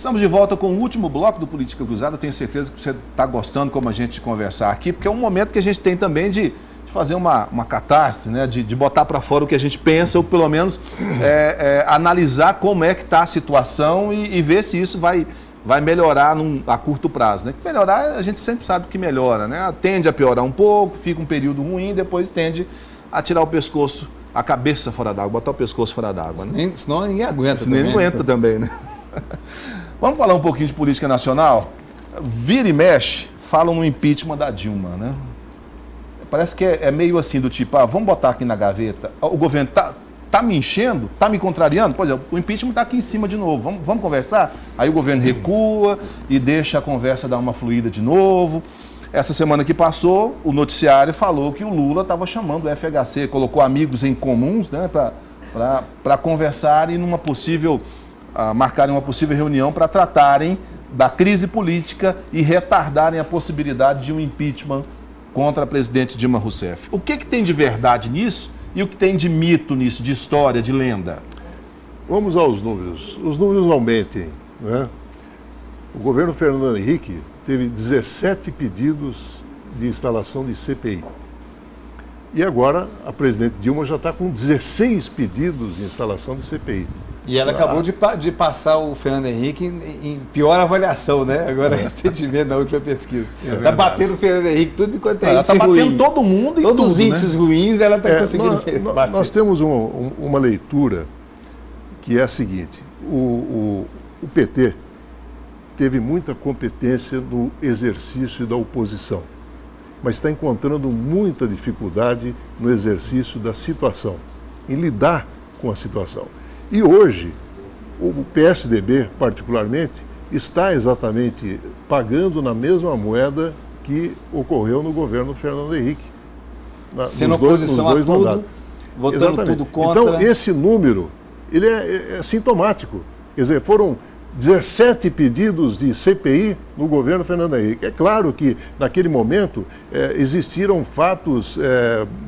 Estamos de volta com o último bloco do Política Cruzada. Eu tenho certeza que você está gostando como a gente conversar aqui, porque é um momento que a gente tem também de fazer uma catarse, né? de botar para fora o que a gente pensa, ou pelo menos analisar como é que está a situação e ver se isso vai melhorar a curto prazo. Né? Melhorar, a gente sempre sabe que melhora, né? Tende a piorar um pouco, fica um período ruim, depois tende a tirar o pescoço, a cabeça fora d'água, botar o pescoço fora d'água. Né? Senão ninguém aguenta. Senão ninguém aguenta também, né? Vamos falar um pouquinho de política nacional? Vira e mexe, falam no impeachment da Dilma, né? Parece que é meio assim, do tipo, vamos botar aqui na gaveta, o governo tá me enchendo, tá me contrariando? Pois é, o impeachment está aqui em cima de novo, vamos conversar? Aí o governo recua e deixa a conversa dar uma fluída de novo. Essa semana que passou, o noticiário falou que o Lula estava chamando o FHC, colocou amigos em comuns, né, para conversarem numa possível, marcarem uma possível reunião para tratarem da crise política e retardarem a possibilidade de um impeachment contra a presidente Dilma Rousseff. O que tem de verdade nisso e o que tem de mito nisso, de história, de lenda? Vamos aos números. Os números aumentem, né? O governo Fernando Henrique teve 17 pedidos de instalação de CPI. E agora a presidente Dilma já está com 16 pedidos de instalação de CPI. E ela acabou de passar o Fernando Henrique em pior avaliação, né? Agora, recentemente, na última pesquisa. Está batendo o Fernando Henrique tudo enquanto é ela está batendo todo mundo e todos tudo, os índices ruins, ela está conseguindo bater. Nós temos uma leitura que é a seguinte: o PT teve muita competência no exercício da oposição, mas está encontrando muita dificuldade no exercício da situação, em lidar com a situação. E hoje, o PSDB, particularmente, está exatamente pagando na mesma moeda que ocorreu no governo Fernando Henrique. Sendo oposição a tudo, votando tudo contra. Então, esse número, ele é sintomático. Quer dizer, foram 17 pedidos de CPI no governo Fernando Henrique. É claro que, naquele momento, existiram fatos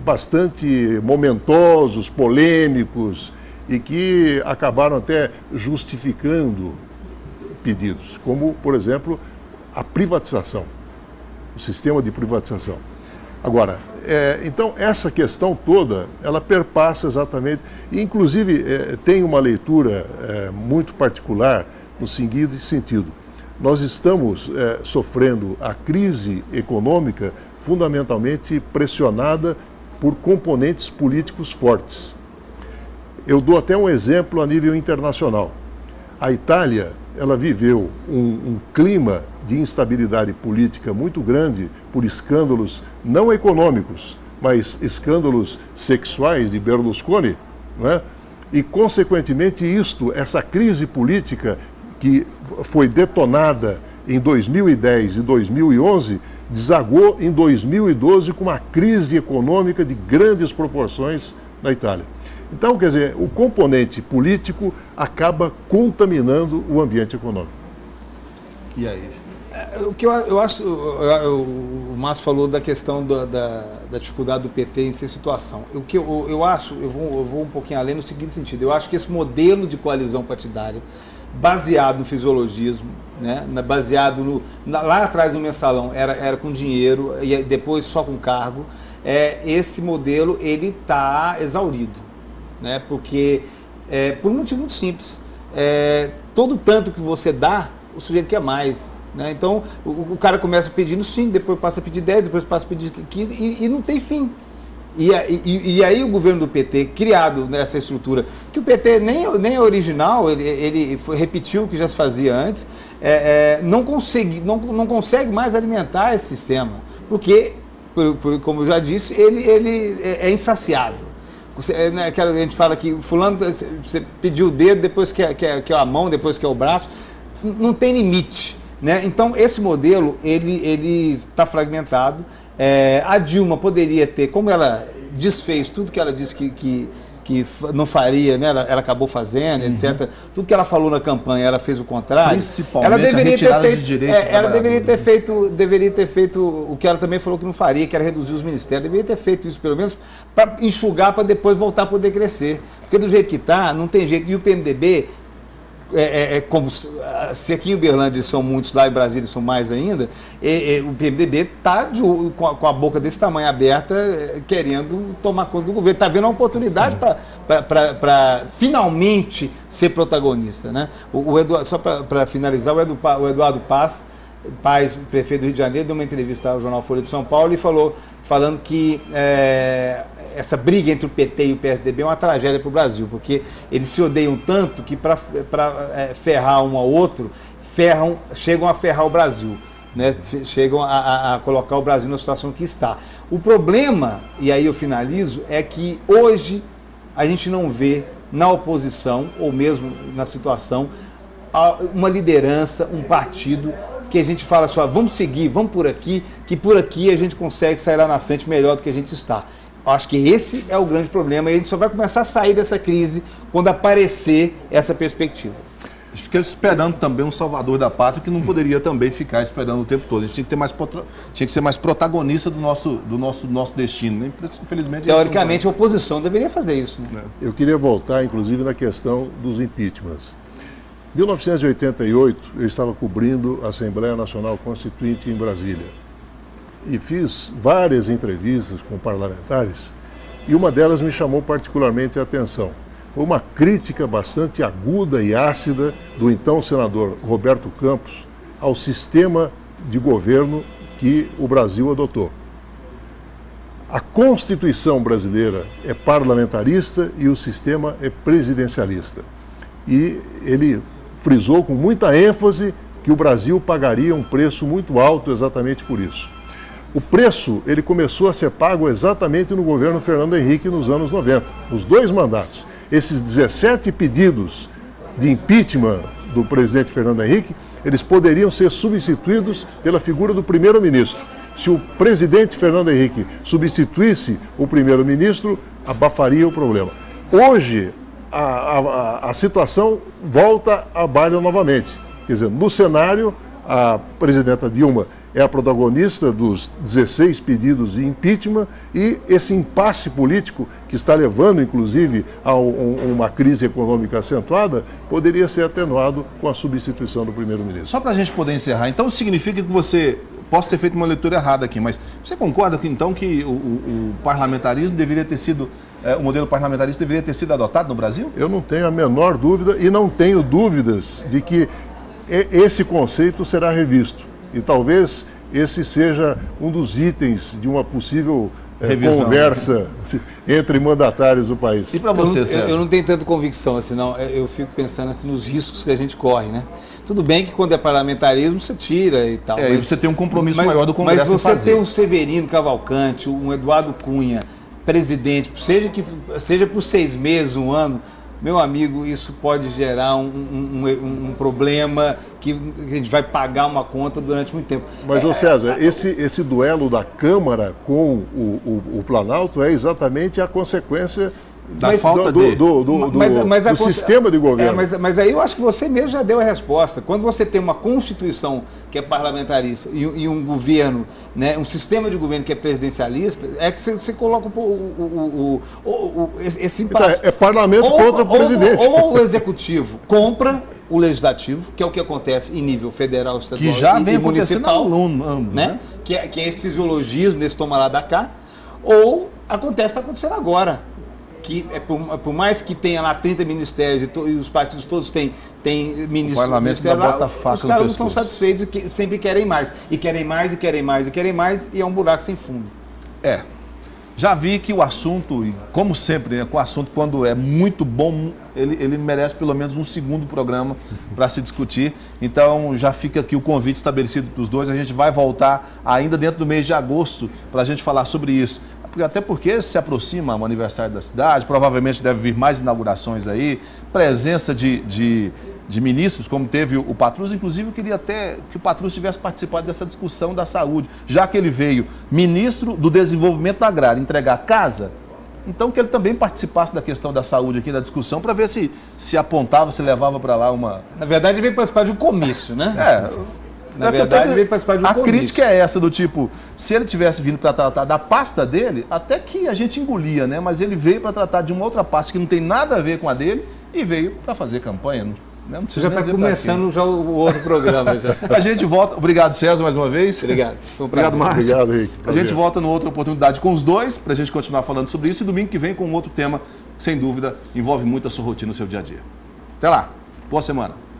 bastante momentosos, polêmicos, e que acabaram até justificando pedidos, como, por exemplo, a privatização, o sistema de privatização. Agora, então, essa questão toda, ela perpassa exatamente, e inclusive tem uma leitura muito particular no seguinte sentido: nós estamos sofrendo a crise econômica fundamentalmente pressionada por componentes políticos fortes. Eu dou até um exemplo a nível internacional. A Itália, ela viveu um clima de instabilidade política muito grande por escândalos não econômicos, mas escândalos sexuais de Berlusconi, não é? E, consequentemente, essa crise política que foi detonada em 2010 e 2011, desagou em 2012 com uma crise econômica de grandes proporções na Itália. Então, quer dizer, o componente político acaba contaminando o ambiente econômico. E aí? O que eu acho, o Márcio falou da questão da dificuldade do PT em ser situação. O que eu acho, eu vou um pouquinho além no seguinte sentido: eu acho que esse modelo de coalizão partidária, baseado no fisiologismo, né, baseado lá atrás no mensalão, era com dinheiro e depois só com cargo, esse modelo ele está exaurido. Né, porque, por um motivo muito simples, todo tanto que você dá, o sujeito quer mais. Né? Então, o cara começa pedindo 5, depois passa a pedir 10, depois passa a pedir 15 e não tem fim. E aí o governo do PT, criado nessa estrutura, que o PT nem é original, ele repetiu o que já se fazia antes, não consegue mais alimentar esse sistema, porque, como eu já disse, ele é insaciável. A gente fala que fulano, você pediu o dedo, depois quer a mão, depois quer o braço, não tem limite. Né? Então, esse modelo, ele está fragmentado. A Dilma poderia ter, como ela desfez tudo que ela disse que não faria, né? Ela acabou fazendo, etc. Tudo que ela falou na campanha, ela fez o contrário. Principalmente ela deveria a retirada de direitos. Ela deveria ter feito o que ela também falou que não faria, que era reduzir os ministérios. Deveria ter feito isso, pelo menos, para enxugar, para depois voltar a poder crescer. Porque do jeito que está, não tem jeito. E o PMDB, como se aqui em Uberlândia são muitos, lá em Brasília são mais ainda, o PMDB está com a boca desse tamanho aberta, querendo tomar conta do governo. Está vendo uma oportunidade para finalmente ser protagonista, né? Só para finalizar, o Eduardo Paes, prefeito do Rio de Janeiro, deu uma entrevista ao jornal Folha de São Paulo e falando que essa briga entre o PT e o PSDB é uma tragédia para o Brasil, porque eles se odeiam tanto que para ferrar um ao outro, chegam a ferrar o Brasil, né? Chegam a colocar o Brasil na situação que está. O problema, e aí eu finalizo, é que hoje a gente não vê na oposição, ou mesmo na situação, uma liderança, um partido que a gente fala só, vamos seguir, vamos por aqui, que por aqui a gente consegue sair lá na frente melhor do que a gente está. Acho que esse é o grande problema e a gente só vai começar a sair dessa crise quando aparecer essa perspectiva. A gente fica esperando também um salvador da pátria que não poderia também ficar esperando o tempo todo. A gente tinha que ser mais protagonista do nosso destino. Né? Infelizmente, teoricamente, a oposição deveria fazer isso. Né? Eu queria voltar, inclusive, na questão dos impeachments. Em 1988, eu estava cobrindo a Assembleia Nacional Constituinte em Brasília. E fiz várias entrevistas com parlamentares e uma delas me chamou particularmente a atenção. Foi uma crítica bastante aguda e ácida do então senador Roberto Campos ao sistema de governo que o Brasil adotou. A Constituição brasileira é parlamentarista e o sistema é presidencialista. E ele frisou com muita ênfase que o Brasil pagaria um preço muito alto exatamente por isso. O preço ele começou a ser pago exatamente no governo Fernando Henrique nos anos 90, os 2 mandatos. Esses 17 pedidos de impeachment do presidente Fernando Henrique, eles poderiam ser substituídos pela figura do primeiro-ministro. Se o presidente Fernando Henrique substituísse o primeiro-ministro, abafaria o problema. Hoje, a situação volta à baila novamente. Quer dizer, no cenário, a presidenta Dilma é a protagonista dos 16 pedidos de impeachment e esse impasse político que está levando, inclusive, a uma crise econômica acentuada, poderia ser atenuado com a substituição do primeiro-ministro. Só para a gente poder encerrar, então significa que você... Posso ter feito uma leitura errada aqui, mas você concorda que, então, que o parlamentarismo deveria ter sido... o modelo parlamentarista deveria ter sido adotado no Brasil? Eu não tenho a menor dúvida e não tenho dúvidas de que esse conceito será revisto. E talvez esse seja um dos itens de uma possível conversa entre mandatários do país. E para você, César? Eu não tenho tanta convicção, assim, não. Eu fico pensando assim, nos riscos que a gente corre, né? Tudo bem que quando é parlamentarismo você tira e tal. E você tem um compromisso maior do Congresso em fazer. Mas você tem um Severino Cavalcante, um Eduardo Cunha, presidente, seja por 6 meses, 1 ano, meu amigo, isso pode gerar um problema que a gente vai pagar uma conta durante muito tempo. Mas, ô César, esse duelo da Câmara com o Planalto é exatamente a consequência da falta do sistema de governo. Mas aí eu acho que você mesmo já deu a resposta. Quando você tem uma Constituição que é parlamentarista e um governo, né, um sistema de governo que é presidencialista, é que você coloca esse impasse. É parlamento contra o presidente. Ou o executivo compra o legislativo, que é o que acontece em nível federal, estadual que já vem e municipal, ambos, né? Que é esse fisiologismo, esse tomar lá da cá, ou está acontecendo agora. Que por mais que tenha lá 30 ministérios e os partidos todos têm ministros, o parlamento lá, bota faca os caras não estão satisfeitos e sempre querem mais. E querem mais, e querem mais, e querem mais, e é um buraco sem fundo. Já vi que o assunto, como sempre, né, com o assunto quando é muito bom, ele merece pelo menos um segundo programa para se discutir. Então já fica aqui o convite estabelecido para os dois. A gente vai voltar ainda dentro do mês de agosto para a gente falar sobre isso. Até porque se aproxima o aniversário da cidade, provavelmente deve vir mais inaugurações aí, presença de ministros, como teve o Patrus. Inclusive, eu queria até que o Patrus tivesse participado dessa discussão da saúde, já que ele veio ministro do Desenvolvimento Agrário entregar casa, então que ele também participasse da questão da saúde aqui, da discussão, para ver se apontava, se levava para lá uma... Na verdade, ele veio participar de um comício, né? Na verdade, ele veio participar de um comício. A crítica é essa, do tipo, se ele tivesse vindo para tratar da pasta dele, até que a gente engolia, né? Mas ele veio para tratar de uma outra pasta que não tem nada a ver com a dele e veio para fazer campanha. Não Você já está começando já o outro programa. Já. A gente volta. Obrigado, César, mais uma vez. Obrigado. Foi um prazer. Obrigado, Márcio. Obrigado, Henrique. A gente volta numa outra oportunidade com os dois, para a gente continuar falando sobre isso. E domingo que vem com um outro tema, sem dúvida, envolve muito a sua rotina, o seu dia a dia. Até lá. Boa semana.